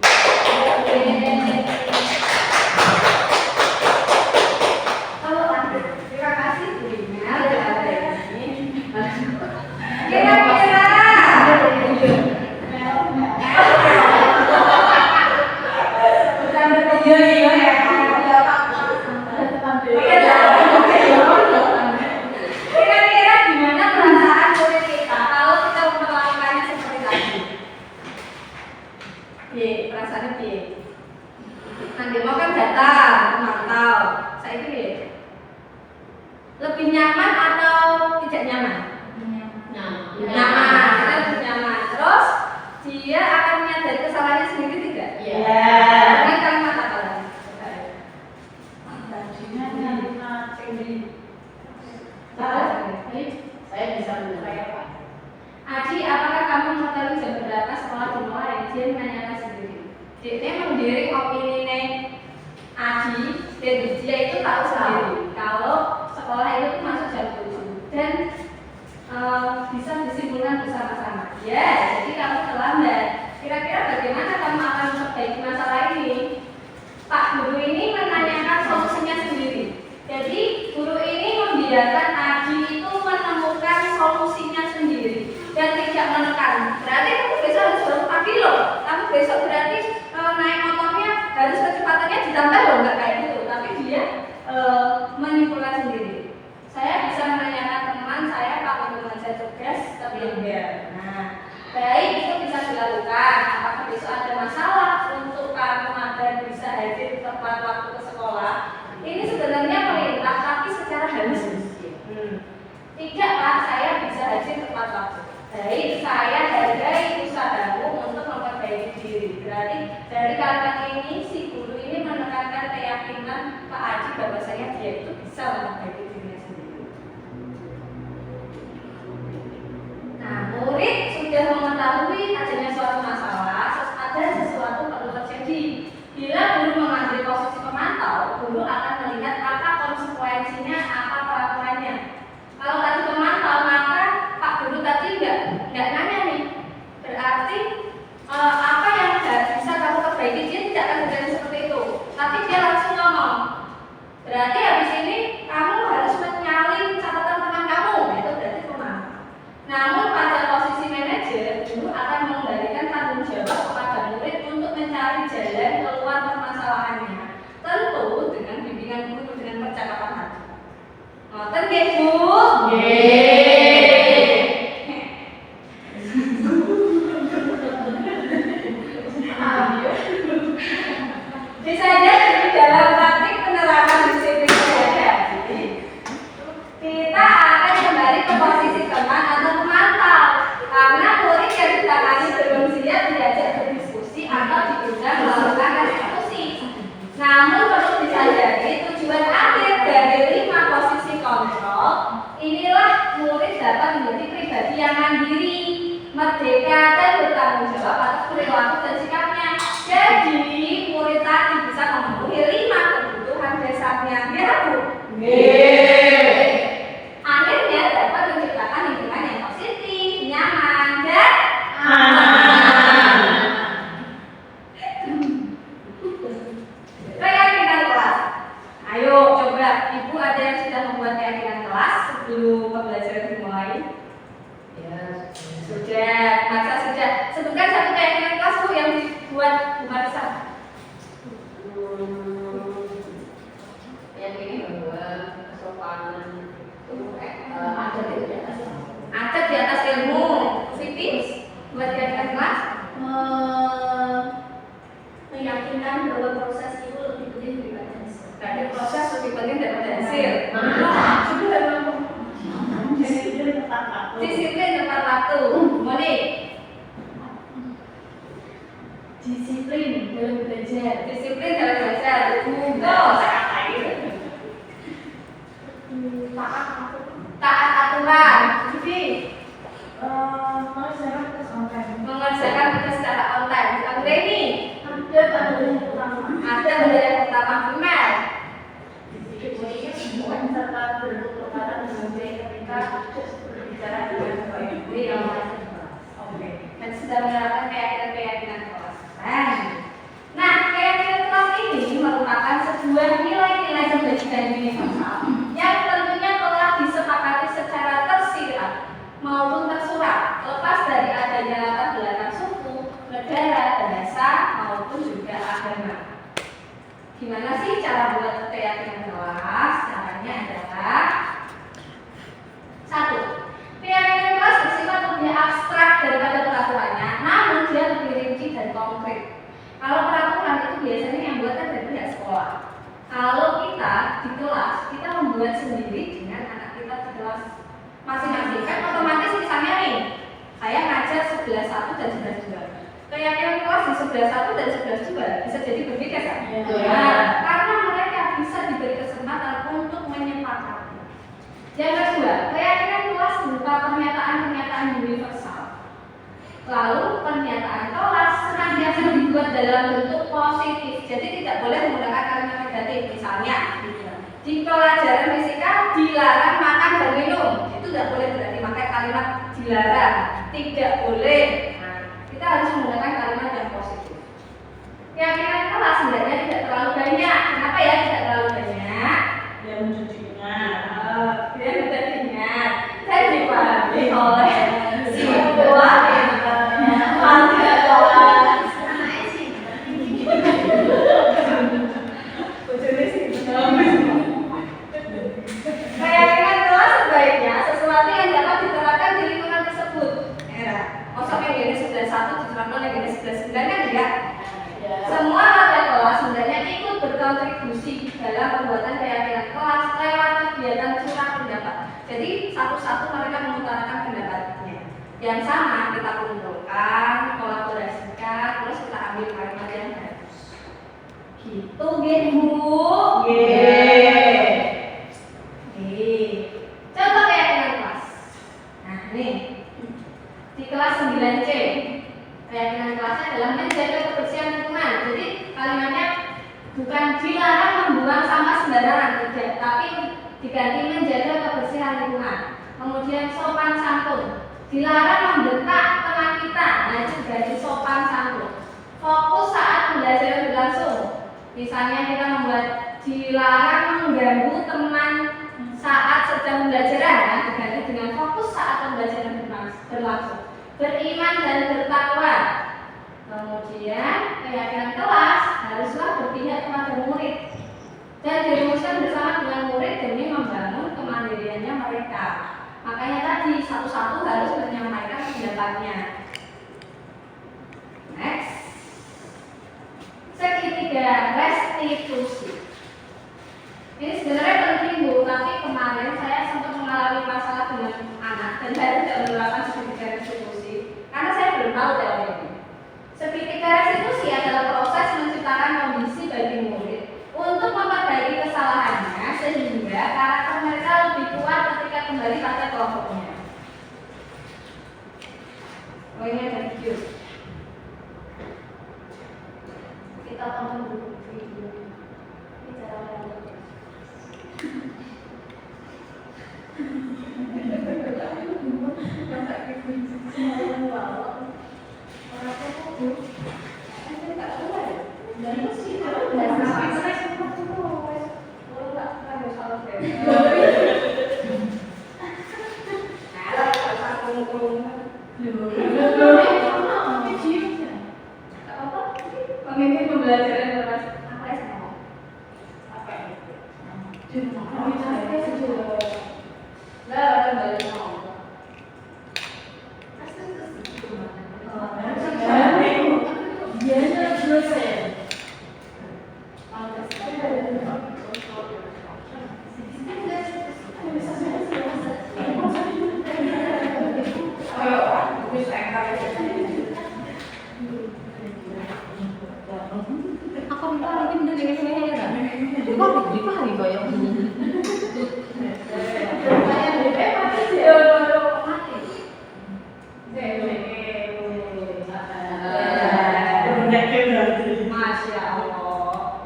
Kalau lanjut, terima kasih Bu Lina. Kira-kira kira-kira gimana perasaan murid kita kalau kita memperlakukannya seperti tadi? Perasaannya piye? Nanti mau kan datang, memantau. Saya itu lebih nyaman atau tidak nyaman? Nyaman, kita lebih nyaman. Terus dia akan menyadari kesalahannya sendiri tidak?
Iya.
Dengan kalimat apa lagi? besok berarti naik motornya harus kecepatannya ditambah loh, nggak kayak gitu. Tapi dia menyimpulkan sendiri. Saya bisa menanyakan teman saya, Pak, teman saya tugas, tapi enggak. Nah, baik itu bisa dilakukan. Apakah besok ada masalah untuk kamu dan bisa hadir tepat waktu ke sekolah? Ini sebenarnya perintah, tapi secara halus. Tidak, Pak, saya bisa hadir tepat waktu. Baik, saya hargai usahamu untuk memperbaiki diri. Berarti dari kalimat ini si guru ini menekankan keyakinan Pak Aji bahwasanya dia itu bisa memperbaiki dirinya sendiri. Nah, murid sudah mengetahui adanya suatu masalah, ada sesuatu perlu terjadi. Bila guru mengambil posisi pemantau, guru akan melihat apa konsekuensinya, apa peraturannya. Kalau tadi pemantau, maka Pak Guru tadi nggak nanya nih. Berarti apa yang bisa kamu perbaiki, dia tidak akan berjalan seperti itu. Tapi dia langsung ngomong. Berarti habis ini kamu harus menyalin catatan teman kamu. Itu berarti pemantau. Namun pada posisi manajer, guru akan mengembalikan tanggung jawab kepada murid untuk mencari jalan keluar permasalahannya. Tentu dengan bimbingan guru dengan percakapan hati. Ngoten nggih, Bu? Bisa jadi di dalam praktik penerapan disiplin sehari-hari, kita akan kembali ke posisi teman atau pemantau, karena murid yang ditangani belum siap diajak berdiskusi atau diundang melakukan eksekusi. Namun perlu disadari tujuan akhir dari 5 posisi kontrol inilah murid dapat menjadi pribadi yang mandiri, merdeka dan bertanggung jawab atas perilaku dan sikapnya. Jadi murid tadi bisa memenuhi 5 kebutuhan dasarnya. Ya, Bu? Akhirnya dapat menciptakan lingkungan yang positif, nyaman, dan aman. Keyakinan kelas. Ayo coba, Ibu ada yang sudah membuat keyakinan kelas sebelum pembelajaran dimulai? Ya, sudah. Masa sudah. Sebutkan satu keyakinan kelas Bu yang dibuat Bu Marisa.
Yang ini bahwa kesopanan itu
Ada di atas ilmu. Siti buat keyakinan kelas.
Meyakinkan bahwa proses itu lebih penting daripada hasil.
Berarti proses lebih penting daripada hasil. Disiplin tepat waktu. Moni.
Disiplin dalam belajar.
Disiplin dalam belajar. Terus taat aturan. Jadi mengerjakan tugas secara on time. Aku ini ada pada yang pertama Gimel.
serta bentuk perkataan dengan baik ketika berbicara dengan baik.
Oke. Dan sudah menerapkan keyakinan kelas. Nah, keyakinan kelas ini merupakan sebuah nilai-nilai pribadi dan universal yang tentunya telah disepakati secara tersirat maupun tersurat, lepas dari adanya latar belakang suku, negara, bahasa maupun juga agama. Gimana sih cara buat keyakinan kelas? Caranya adalah 1. Keyakinan kelas bersifat lebih abstrak daripada peraturannya, namun dia lebih rinci dan konkret. Kalau peraturan itu biasanya yang buat kan dari pihak sekolah. Kalau kita di kelas, kita membuat sendiri dengan anak kita di kelas masing-masing. Kan otomatis misalnya nih, saya ngajar 11.1 dan 11.2. Keyakinan kelas di 11.1 dan 11.2 bisa jadi berbeda kan? Karena mereka bisa diberi kesempatan untuk menyepakati. Yang kedua, keyakinan kelas berupa pernyataan-pernyataan universal. Lalu pernyataan kelas senantiasa dibuat dalam bentuk positif, jadi tidak boleh menggunakan kalimat negatif. Misalnya, di pelajaran fisika dilarang makan dan minum, itu tidak boleh berarti pakai kalimat dilarang, tidak boleh. Nah, kita harus menggunakan kalimat yang positif. Keyakinan kelas sebenarnya tidak terlalu banyak. Kenapa ya tidak terlalu banyak?
Dia mencuci ingat.
Biar mudah diingat dan dipahami oleh semua warga kelas. Jadi satu-satu mereka mengutarakan pendapatnya. Yang sama kita kumpulkan, kolaborasikan, terus kita ambil kalimat yang bagus. Gitu, Bu. Coba keyakinan kelas. Nah, nih di kelas 9C keyakinan kelasnya adalah menjaga kebersihan lingkungan. Jadi kalimatnya bukan dilarang membuang sampah sembarangan, tidak, tapi diganti menjaga kebersihan lingkungan. Kemudian sopan santun, dilarang membentak teman kita, nah itu diganti sopan santun. Fokus saat pembelajaran berlangsung, misalnya kita membuat dilarang mengganggu teman saat sedang pembelajaran, nah diganti dengan fokus saat pembelajaran berlangsung. Beriman dan bertakwa. Kemudian keyakinan kelas haruslah berpihak kepada murid dan dirumuskan bersama dengan murid demi membangun kemandiriannya mereka. Makanya tadi satu-satu harus menyampaikan pendapatnya. Next, segitiga restitusi. Ini sebenarnya penting, Bu, tapi kemarin saya sempat mengalami masalah dengan anak dan saya tidak menerapkan segitiga restitusi karena saya belum tahu teori ini. Segitiga restitusi adalah proses menciptakan kondisi bagi murid untuk memperbaiki kesalahannya sehingga karakter mereka lebih kuat ketika kembali pada kelompoknya. Oh, ini ada video. Kita tonton dulu video. Ini cara menonton. Pemimpin pembelajaran berbasis apa ya sama? Apa itu?
Aku minta lagi bener ini saya. Kok dipahami koyo ini.
Masya Allah.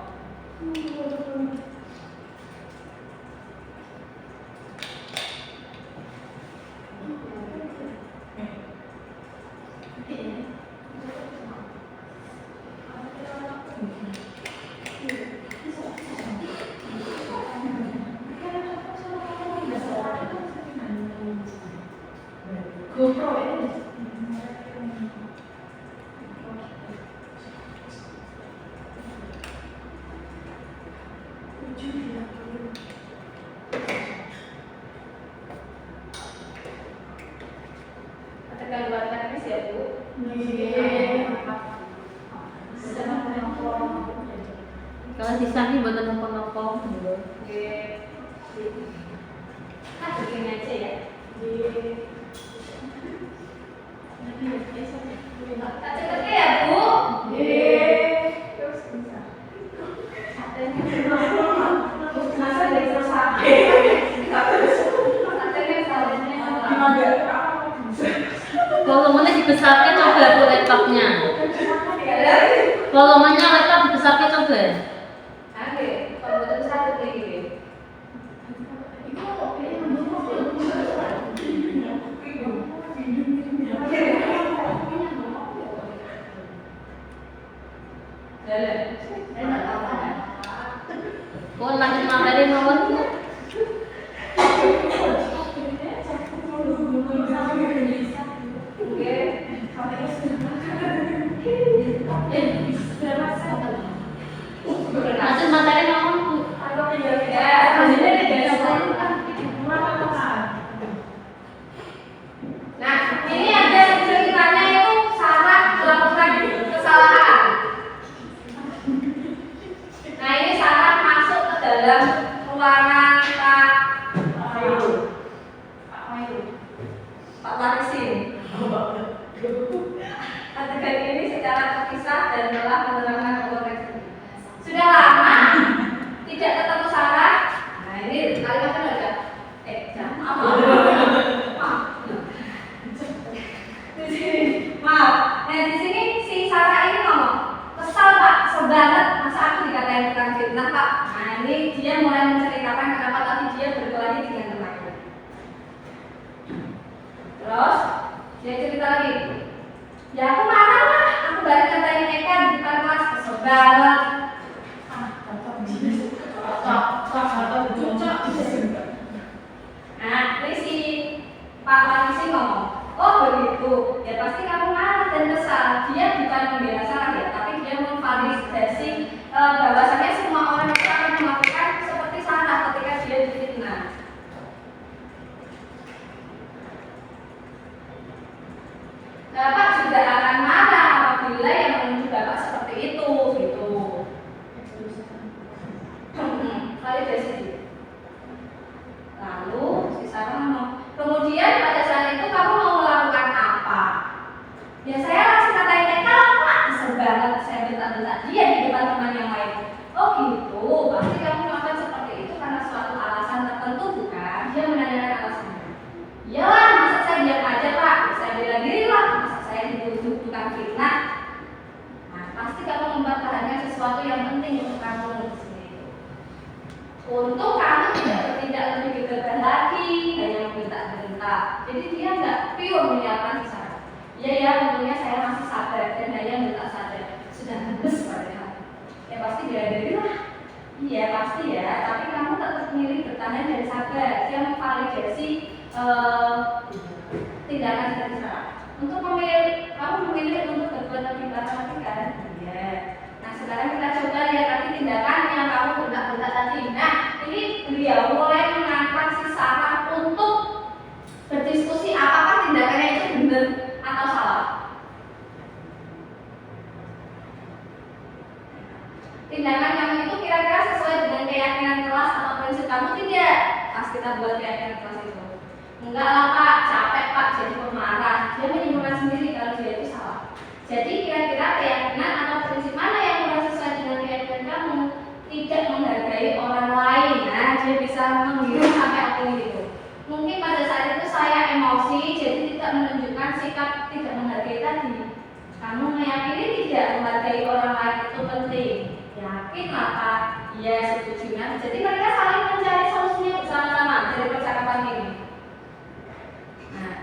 Tekan buat teknis ya, Bu.
Kalau sisa nih buat nopo-nopo.
Nah, begini aja ya. Tak cepet ya, Bu.
Volumenya dibesarkan coba Bu laptopnya. Volumenya laptop dibesarkan coba.
Oke, komputer satu lagi.
Kau lanjut materi mawon Bu. Lanjut materi mawon Bu.
Nah, ini ada ceritanya itu Sarah melakukan kesalahan. Nah, ini Sarah masuk ke dalam ruangan Pak Ayu. Nah, ini dia mulai menceritakan kenapa tadi dia berkelahi dengan temannya. Terus dia cerita lagi. Ya aku marah lah, aku balik katain Eka di depan kelas, kesel banget. Nah, ini si Pak Walisi ngomong, oh begitu, ya pasti kamu marah dan kesal. Dia bukan membela salah ya, tapi dia memvalidasi bahwasannya semua orang itu akan melakukan seperti salah ketika dia difitnah. Bapak juga akan marah apabila yang menuduh Bapak seperti itu, gitu. Validasi dia. Lalu si Sarah ngomong, kemudian pada saat itu kamu mau melakukan apa? Ya saya langsung katain Eka, Pak, kesel banget saya bentak-bentak dia di depan teman yang lain. Oh gitu, pasti kamu melakukan seperti itu karena suatu alasan tertentu bukan? Dia menanyakan alasannya. Iyalah, masa saya diam aja Pak? Saya bela diri lah, masa saya dituduh tukang fitnah? Nah, pasti kamu mempertahankan sesuatu yang penting untuk kamu di sini. Untuk kamu tidak bertindak lebih gegabah lagi, hanya membentak-bentak. Jadi dia nggak pure menyiapkan si Sarah. Iya ya, tentunya saya masih sadar dan hanya bentak saja. Sudah gemes padahal. Ya pasti bela diri lah. Iya pasti ya, tapi kamu tetap milih bertahan dan sabar. Dia memvalidasi tindakan dari Sarah. Untuk memilih, kamu memilih untuk berbuat lebih parah lagi kan? Iya. Nah sekarang kita coba lihat lagi tindakan yang kamu bentak-bentak tadi. Nah ini beliau mulai menantang si Sarah untuk berdiskusi apakah tindakannya itu benar atau salah. Tindakan kamu itu kira-kira sesuai dengan keyakinan kelas atau prinsip kamu tidak? Pas kita buat keyakinan kelas itu. Enggak lah Pak, capek Pak jadi pemarah. Dia menyimpulkan sendiri kalau dia itu salah. Jadi kira-kira keyakinan atau prinsip mana yang kurang sesuai dengan keyakinan kamu? Tidak menghargai orang lain. Nah, dia bisa menghirup sampai opini itu. Mungkin pada saat itu saya emosi, jadi tidak menunjukkan sikap tidak menghargai tadi. Kamu meyakini tidak menghargai orang lain itu penting? Yakin lah Pak? Iya, setuju. Jadi mereka saling mencari solusinya bersama-sama dari percakapan ini. Nah,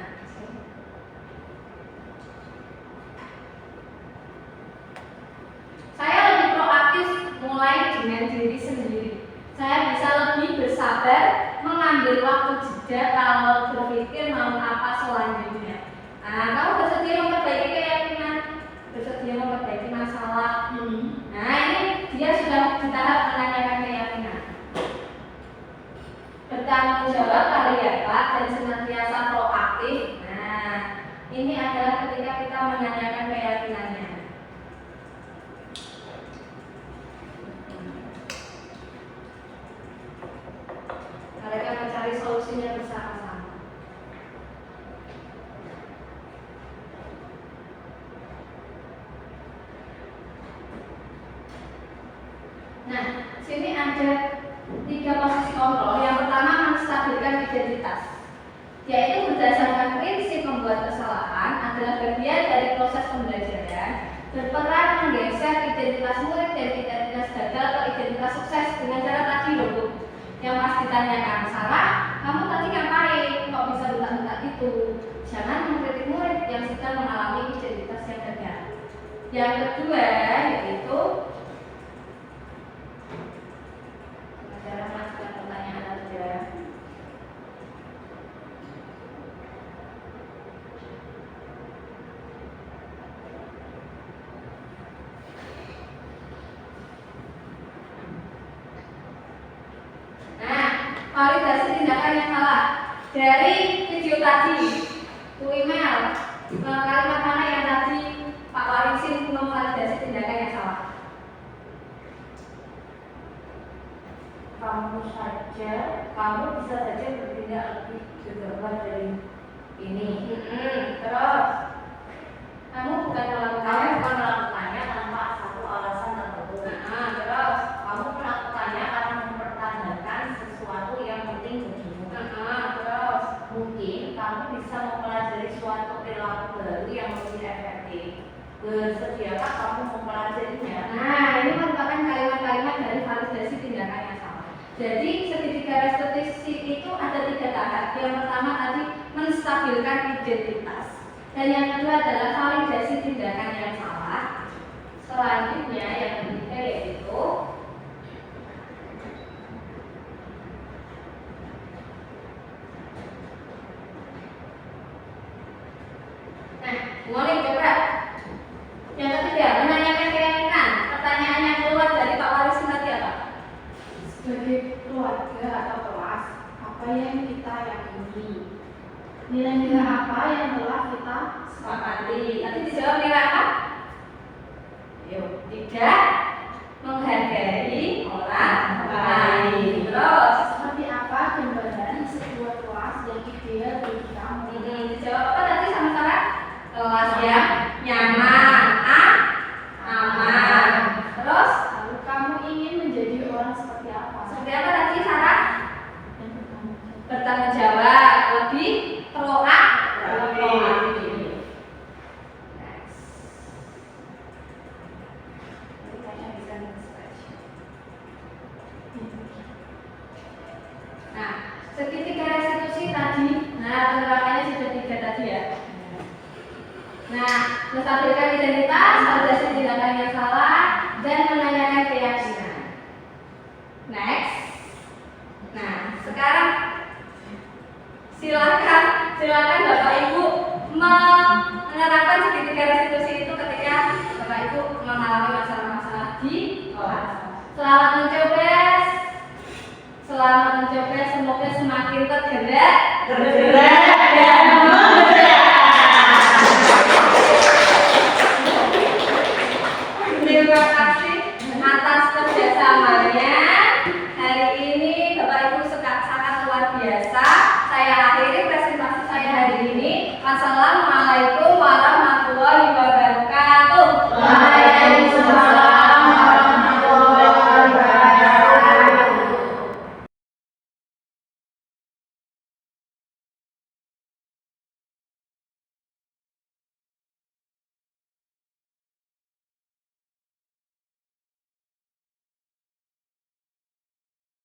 saya lebih proaktif mulai dengan diri sendiri. Saya bisa lebih bersabar, mengambil waktu jeda kalau berpikir mau apa selanjutnya. Nah, kamu bersedia memperbaiki keyakinan, bersedia memperbaiki masalah. Nah, ini dia sudah di tahap menanyakan keyakinan. Bertanggung jawab kali ya Pak dan senantiasa proaktif. Nah, ini adalah ketika kita menanyakan keyakinannya. Mereka mencari solusinya bersama-sama. Nah, sini ada 3 posisi kontrol. Yang pertama menstabilkan identitas, yaitu berdasarkan prinsip membuat kesalahan adalah bagian dari proses pembelajaran, berperan menggeser identitas murid dari identitas gagal ke identitas sukses dengan cara tadi loh Bu. Yang pas ditanyakan Sarah, kamu tadi ngapain? Kok bisa bentak-bentak itu? Jangan mengkritik murid yang sedang mengalami identitas yang gagal. Yang kedua yaitu cara mengajukan pertanyaan aja. Nah, validasi tindakan yang salah dari video tadi, Bu email kalimat mana yang tadi Pak Warisin memvalidasi tindakan yang salah?
Kamu bisa saja bertindak lebih gegabah dari ini.
Terus kamu bukan
melakukannya tanpa satu alasan tertentu.
Terus
Kamu melakukannya karena mempertahankan sesuatu yang penting bagimu.
terus
Mungkin kamu bisa mempelajari suatu perilaku baru yang lebih efektif. Bersediakah kamu mempelajarinya?
nah ini merupakan kalimat-kalimat dari validasi tindakan
Jadi segitiga restitusi itu ada 3 tahap. Yang pertama tadi menstabilkan identitas, dan yang kedua adalah validasi tindakan yang salah. Selanjutnya yang ketiga yaitu
Mulai coba. Yang ketiga, menanyakan keyakinan. Pertanyaan yang keluar dari Pak Waris tadi apa?
sebagai keluarga atau kelas, apa yang kita yakini, nilai-nilai apa yang telah kita
Sepakati. Nanti dijawab nilai apa? Yuk, 3. Menghargai orang lain. Terus,
seperti apa gambaran sebuah kelas yang ideal bagi kamu.
dijawab apa tadi sama-sama? Kelas yang nyaman, aman. Terus,
Lalu kamu ingin menjadi orang seperti apa?
seperti apa tadi Sarah?
Yang bertanggung jawab.
Bertanggung jawab, lebih proaktif. Next. Kayaknya bisa nge-scratch. Nah, segitiga restitusi tadi, penerapannya sudah 3 tadi ya. Nah, menstabilkan identitas, validasi tindakan yang salah, dan menanyakan keyakinan. Next. Nah, sekarang silakan Bapak Ibu menerapkan segitiga restitusi itu ketika Bapak Ibu mengalami masalah-masalah di kelas. Selamat mencoba. Semoga semakin tergerak
dan menggerak.
Terima kasih atas kerjasamanya. Hari ini Bapak Ibu sangat luar biasa. Saya akhiri presentasi saya hari ini. Wassalamualaikum